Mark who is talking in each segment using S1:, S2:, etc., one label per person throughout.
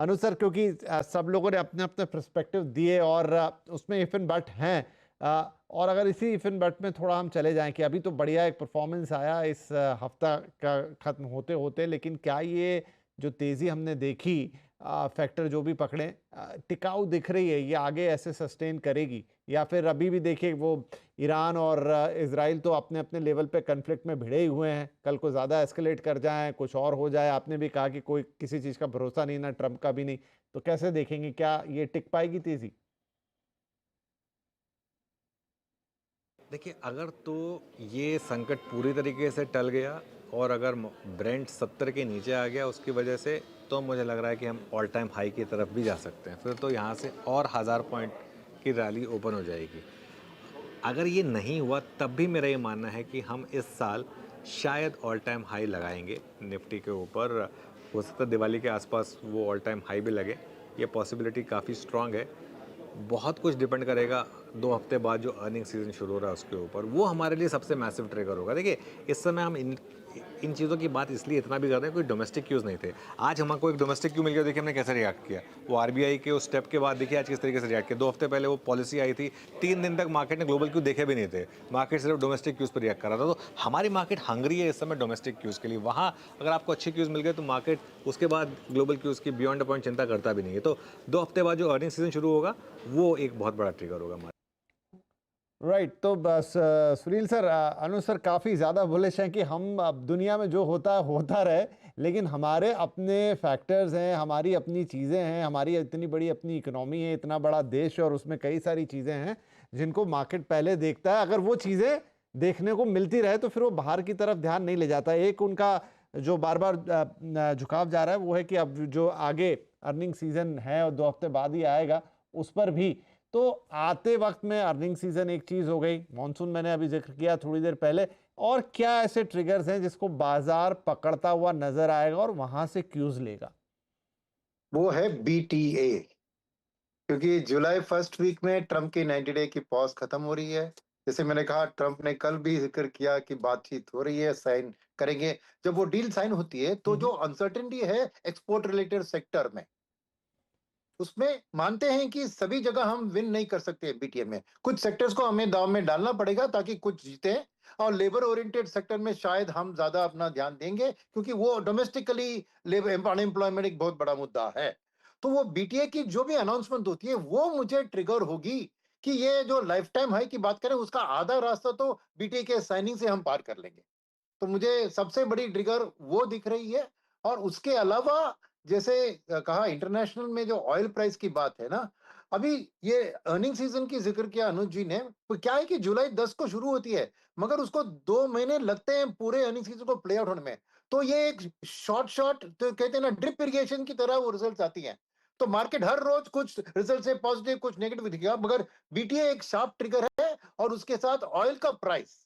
S1: अनु sir, क्योंकि सब लोगों ने अपने अपने पर्सपेक्टिव दिए और उसमें इफ एंड बट हैं। और अगर इसी इफ एंड बट में थोड़ा हम चले जाएं कि अभी तो बढ़िया एक परफॉर्मेंस आया इस हफ्ता का खत्म होते होते, लेकिन क्या ये जो तेज़ी हमने देखी, फैक्टर जो भी पकड़े, टिकाऊ दिख रही है? ये आगे ऐसे सस्टेन करेगी या फिर अभी भी देखिए वो ईरान और इजराइल तो अपने अपने लेवल पे कन्फ्लिक्ट में भिड़े ही हुए हैं, कल को ज़्यादा एस्केलेट कर जाए, कुछ और हो जाए। आपने भी कहा कि कोई किसी चीज़ का भरोसा नहीं, ना ट्रंप का भी नहीं। तो कैसे देखेंगे, क्या ये टिक पाएगी तेज़ी?
S2: देखिए, अगर तो ये संकट पूरी तरीके से टल गया और अगर ब्रेंट 70 के नीचे आ गया उसकी वजह से, तो मुझे लग रहा है कि हम ऑल टाइम हाई की तरफ भी जा सकते हैं। फिर तो यहाँ से और 1000 पॉइंट की रैली ओपन हो जाएगी। अगर ये नहीं हुआ तब भी मेरा ये मानना है कि हम इस साल शायद ऑल टाइम हाई लगाएंगे निफ्टी के ऊपर। हो सकता है दिवाली के आसपास वो ऑल टाइम हाई भी लगे, ये पॉसिबिलिटी काफ़ी स्ट्रांग है। बहुत कुछ डिपेंड करेगा 2 हफ्ते बाद जो अर्निंग सीजन शुरू हो रहा है उसके ऊपर, वो हमारे लिए सबसे मैसिव ट्रिगर होगा। देखिए, इस समय हम इन चीज़ों की बात इसलिए इतना भी कर रहे हैं, कोई डोमेस्टिक क्यूज़ नहीं थे। आज हमको एक डोमेस्टिक क्यू मिल गया, देखिए हमने कैसे रिएक्ट किया। वो आरबीआई के उस स्टेप के बाद देखिए आज किस तरीके से रिएक्ट किया। 2 हफ्ते पहले वो पॉलिसी आई थी, 3 दिन तक मार्केट ने ग्लोबल क्यू देखे भी नहीं थे, मार्केट सिर्फ डोमेस्टिक क्यूज़ पर रिएक्ट कर रहा था। तो हमारी मार्केट हंग्री है इस समय डोमेस्टिक क्यूज़ के लिए। वहाँ अगर आपको अच्छे क्यूज़ मिल गए तो मार्केट उसके बाद ग्लोबल क्यूज़ की बियॉन्ड अ पॉइंट चिंता करता भी नहीं है। तो 2 हफ्ते बाद जो अर्निंग सीजन शुरू होगा वो एक बहुत बड़ा ट्रिगर होगा हमारे।
S1: राइट। तो बस सुनील सर, अनु सर काफ़ी ज़्यादा बुलिश हैं कि हम अब दुनिया में जो होता है होता रहे, लेकिन हमारे अपने फैक्टर्स हैं, हमारी अपनी चीज़ें हैं, हमारी इतनी बड़ी अपनी इकोनॉमी है, इतना बड़ा देश है और उसमें कई सारी चीज़ें हैं जिनको मार्केट पहले देखता है। अगर वो चीज़ें देखने को मिलती रहे तो फिर वो बाहर की तरफ ध्यान नहीं ले जाता। एक उनका जो बार बार झुकाव जा रहा है वो है कि अब जो आगे अर्निंग सीजन है और 2 हफ्ते बाद ही आएगा, उस पर भी तो आते वक्त में अर्निंग सीजन एक चीज हो गई, मॉनसून मैंने अभी जिक्र किया थोड़ी देर पहले। और क्या ऐसे ट्रिगर्स हैं जिसको बाजार पकड़ता हुआ नजर आएगा और वहां से क्यूज लेगा?
S3: वो है बीटीए। क्योंकि जुलाई फर्स्ट वीक में ट्रम्प की 90 डे की पॉज खत्म हो रही है। जैसे मैंने कहा, ट्रम्प ने कल भी जिक्र किया कि बातचीत हो रही है, साइन करेंगे। जब वो डील साइन होती है तो जो अनसर्टेनिटी है एक्सपोर्ट रिलेटेड सेक्टर में, उसमें मानते हैं कि सभी जगह हम विन नहीं कर सकते। बीटीए में कुछ सेक्टर्स को हमें दाव में डालना पड़ेगा ताकि कुछ जीते। और लेबर ओरिएंटेड सेक्टर में शायद हम ज्यादा अपना ध्यान देंगे, क्योंकि वो डोमेस्टिकली लेबर अनएम्प्लॉयमेंट एक बहुत बड़ा मुद्दा है। तो वो बीटीए की जो भी अनाउंसमेंट होती है वो मुझे ट्रिगर होगी कि ये जो लाइफ टाइम हाई की बात करें उसका आधा रास्ता तो बीटीए के साइनिंग से हम पार कर लेंगे। तो मुझे सबसे बड़ी ट्रिगर वो दिख रही है। और उसके अलावा, जैसे कहा, इंटरनेशनल में जो ऑयल प्राइस की बात है ना, अभी ये अर्निंग सीजन की जिक्र किया अनुज जी ने। तो क्या है कि जुलाई 10 को शुरू होती है, मगर उसको 2 महीने लगते हैं पूरे अर्निंग सीजन को प्ले आउट होने में। तो ये एक शॉर्ट शॉर्ट तो कहते हैं ना, ड्रिप इरिगेशन की तरह वो रिजल्ट आती हैं। तो मार्केट हर रोज कुछ रिजल्ट से पॉजिटिव कुछ नेगेटिव दिखेगा, मगर बीटीए एक शार्प ट्रिगर है। और उसके साथ ऑयल का प्राइस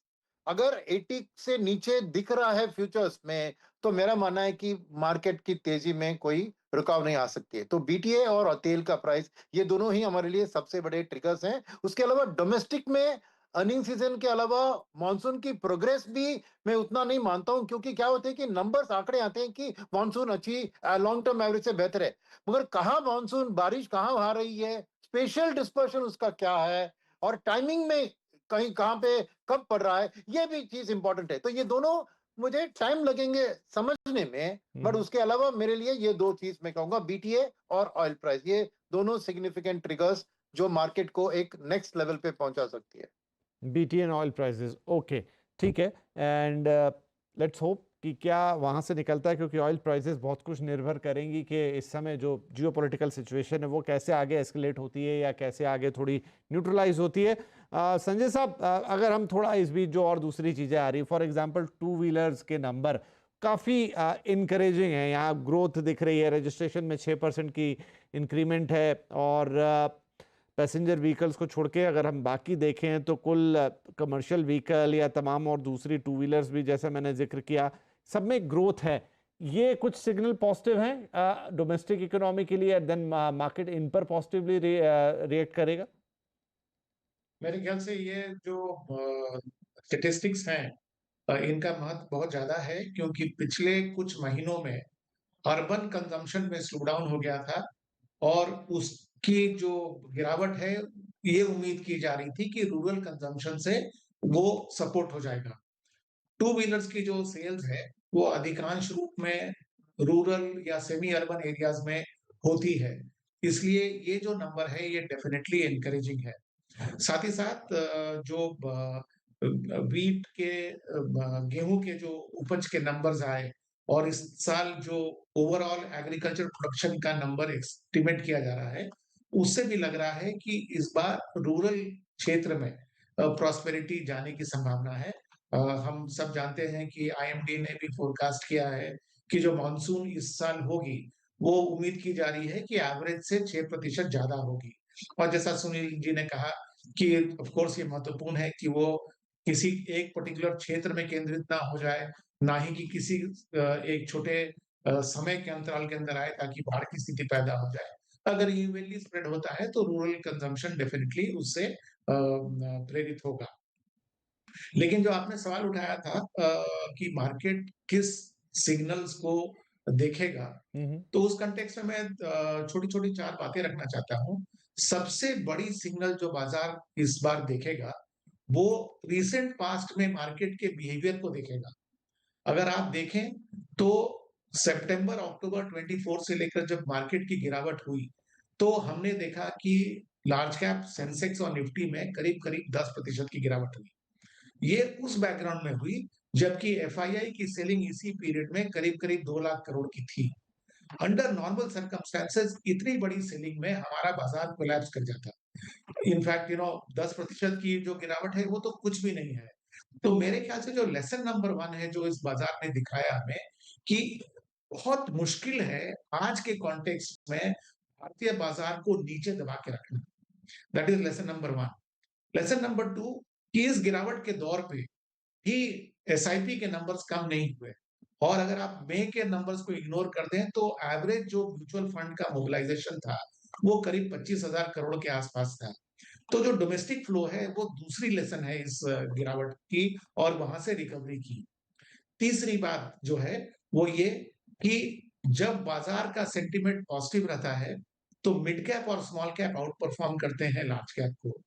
S3: अगर 80 से नीचे दिख रहा है फ्यूचर्स में, तो मेरा मानना है कि मार्केट की तेजी में कोई रुकाव नहीं आ सकती है। तो बीटीए और तेल का प्राइस, ये दोनों ही हमारे लिए सबसे बड़े ट्रिगर्स हैं। उसके अलावा डोमेस्टिक में अर्निंग सीजन के अलावा मानसून की प्रोग्रेस भी मैं उतना नहीं मानता हूं, क्योंकि क्या होता है कि नंबर्स आंकड़े आते हैं कि मानसून अच्छी लॉन्ग टर्म एवरेज से बेहतर है, मगर कहाँ मानसून बारिश कहाँ आ रही है, स्पेशल डिस्पर्शन उसका क्या है, और टाइमिंग में कहीं कहाँ पे कब पड़ रहा है, ये भी चीज इंपॉर्टेंट है। तो ये दोनों मुझे टाइम लगेंगे समझने में, बट उसके अलावा मेरे लिए ये दो चीज मैं कहूंगा, बीटीए और ऑयल प्राइस, ये दोनों सिग्निफिकेंट ट्रिगर्स जो मार्केट को एक नेक्स्ट लेवल पे पहुंचा सकती है।
S1: BT and oil prices, okay, ठीक है। एंड लेट्स होप कि क्या वहाँ से निकलता है, क्योंकि ऑयल प्राइसेस बहुत कुछ निर्भर करेंगी कि इस समय जो जियोपॉलिटिकल सिचुएशन है वो कैसे आगे एस्केलेट होती है या कैसे आगे थोड़ी न्यूट्रलाइज होती है। संजय साहब, अगर हम थोड़ा इस बीच जो और दूसरी चीज़ें आ रही, फॉर एग्जांपल टू व्हीलर्स के नंबर काफ़ी इनकरेजिंग है, यहाँ ग्रोथ दिख रही है, रजिस्ट्रेशन में 6% की इंक्रीमेंट है। और पैसेंजर व्हीकल्स को छोड़ के अगर हम बाकी देखें तो कुल कमर्शियल व्हीकल या तमाम और दूसरी टू व्हीलर्स भी, जैसे मैंने जिक्र किया, सब में ग्रोथ है। ये कुछ सिग्नल पॉजिटिव हैं डोमेस्टिक इकोनॉमी के लिए, देन मार्केट इन पर पॉजिटिवली रिएक्ट करेगा।
S4: मेरे ख्याल से ये जो स्टेटिस्टिक्स हैं, इनका महत्व बहुत ज्यादा है, क्योंकि पिछले कुछ महीनों में अर्बन कंजम्पशन में स्लो डाउन हो गया था और उसकी जो गिरावट है, ये उम्मीद की जा रही थी कि रूरल कंजम्पशन से वो सपोर्ट हो जाएगा। टू व्हीलर्स की जो सेल्स है, वो अधिकांश रूप में रूरल या सेमी अर्बन एरियाज में होती है। इसलिए ये जो नंबर है, ये डेफिनिटली एनकरेजिंग है। साथ ही साथ जो व्हीट के गेहूं के जो उपज के नंबर्स आए और इस साल जो ओवरऑल एग्रीकल्चर प्रोडक्शन का नंबर एस्टिमेट किया जा रहा है, उससे भी लग रहा है कि इस बार रूरल क्षेत्र में प्रॉस्पेरिटी जाने की संभावना है। हम सब जानते हैं कि आईएमडी ने भी फोरकास्ट किया है कि जो मानसून इस साल होगी, वो उम्मीद की जा रही है कि एवरेज से 6% ज्यादा होगी। और जैसा सुनील जी ने कहा कि ऑफ कोर्स ये महत्वपूर्ण है कि वो किसी एक पर्टिकुलर क्षेत्र में केंद्रित ना हो जाए, ना ही कि किसी एक छोटे समय के अंतराल के अंदर आए ताकि बाढ़ की स्थिति पैदा हो जाए। अगर इवनली स्प्रेड होता है तो रूरल कंजम्पशन डेफिनेटली उससे प्रेरित होगा। लेकिन जो आपने सवाल उठाया था कि मार्केट किस सिग्नल्स को देखेगा, तो उस कंटेक्स्ट में मैं छोटी-छोटी 4 बातें रखना चाहता हूँ। सबसे बड़ी सिग्नल जो बाजार इस बार देखेगा, वो रिसेंट पास्ट में मार्केट के बिहेवियर को देखेगा। अगर आप देखें तो सितंबर अक्टूबर 24 से लेकर जब मार्केट की गिरावट हुई, तो हमने देखा कि लार्ज कैप सेंसेक्स और निफ्टी में करीब-करीब 10% की गिरावट हुई। ये उस बैकग्राउंड में हुई जबकि एफआईआई की सेलिंग इसी पीरियड में करीब-करीब 2 लाख करोड़ की थी। अंडर नॉर्मल सर्कमस्टेंसेस इतनी बड़ी सेलिंग में हमारा बाजार कोलैप्स कर जाता। इनफैक्ट 10% की जो गिरावट है वो तो कुछ भी नहीं है। तो मेरे ख्याल से जो लेसन नंबर 1 है जो इस बाजार ने दिखाया हमें कि बहुत मुश्किल है आज के कॉन्टेक्स्ट में भारतीय बाजार को नीचे दबा के रखना। That is lesson number 1। Lesson number 2 कि इस गिरावट के दौर पे भी एसआईपी के नंबर्स कम नहीं हुए और अगर आप मई के नंबर्स को इग्नोर कर दें तो एवरेज जो म्यूचुअल फंड का मोबिलाइजेशन था वो करीब 25,000 करोड़ के आसपास था। तो जो डोमेस्टिक फ्लो है वो दूसरी लेसन है इस गिरावट की और वहां से रिकवरी की। तीसरी बात जो है वो ये कि जब बाजार का सेंटिमेंट पॉजिटिव रहता है तो मिड कैप और स्मॉल कैप आउट परफॉर्म करते हैं लार्ज कैप को।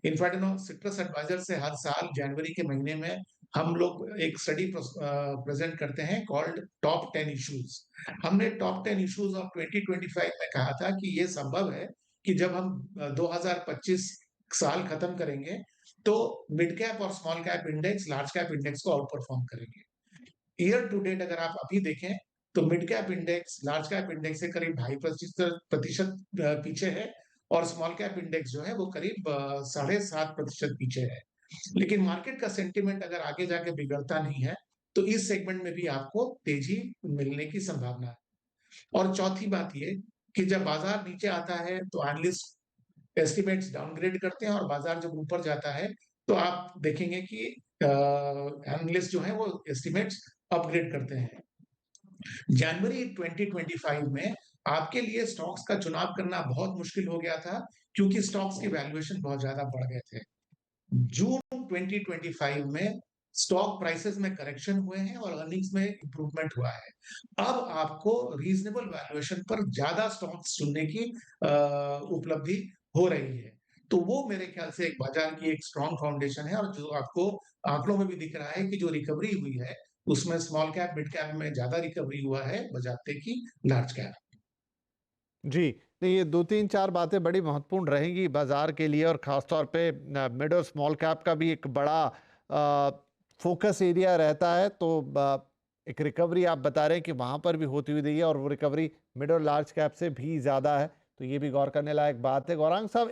S4: इनफैक्ट सिट्रस एडवाइजर से हर साल जनवरी के महीने में हम लोग एक स्टडी प्रेजेंट करते हैं कॉल्ड टॉप 10 इश्यूज। हमने टॉप 10 इश्यूज ऑफ 2025 में कहा था कि ये संभव है कि जब हम 2025 साल खत्म करेंगे तो मिड कैप और small cap index large cap index को आउट परफॉर्म करेंगे। ईयर टू डेट अगर आप अभी देखें तो mid cap index large cap index से करीब 2.5% पीछे है और स्मॉल कैप इंडेक्स जो है वो करीब 7.5% पीछे है। लेकिन मार्केट का सेंटिमेंट अगर आगे जाके बिगड़ता नहीं है तो इस सेगमेंट में भी आपको तेजी मिलने की संभावना है। और चौथी बात ये कि जब बाजार नीचे आता है तो एनालिस्ट एस्टिमेट्स डाउनग्रेड करते हैं और बाजार जब ऊपर जाता है तो आप देखेंगे कि एनालिस्ट जो है वो एस्टिमेट्स अपग्रेड करते हैं। जनवरी 2025 में आपके लिए स्टॉक्स का चुनाव करना बहुत मुश्किल हो गया था क्योंकि स्टॉक्स की वैल्यूएशन बहुत ज्यादा बढ़ गए थे। जून 2025 में स्टॉक प्राइसेस में करेक्शन हुए हैं और अर्निंग्स में इंप्रूवमेंट हुआ है। अब आपको रीजनेबल वैल्यूएशन पर ज्यादा स्टॉक्स चुनने की उपलब्धि हो रही है। तो वो मेरे ख्याल से एक बाजार की एक स्ट्रॉन्ग फाउंडेशन है और जो आपको आंकड़ों में भी दिख रहा है कि जो रिकवरी हुई है उसमें स्मॉल कैप मिड कैप में ज्यादा रिकवरी हुआ है बजाते कि लार्ज कैप।
S1: जी, नहीं ये 2-3-4 बातें बड़ी महत्वपूर्ण रहेंगी बाजार के लिए और ख़ासतौर पे मिड और स्मॉल कैप का भी एक बड़ा फोकस एरिया रहता है। तो एक रिकवरी आप बता रहे हैं कि वहाँ पर भी होती हुई दिखी है और वो रिकवरी मिड और लार्ज कैप से भी ज़्यादा है, तो ये भी गौर करने लायक बात है। गौरांग साहब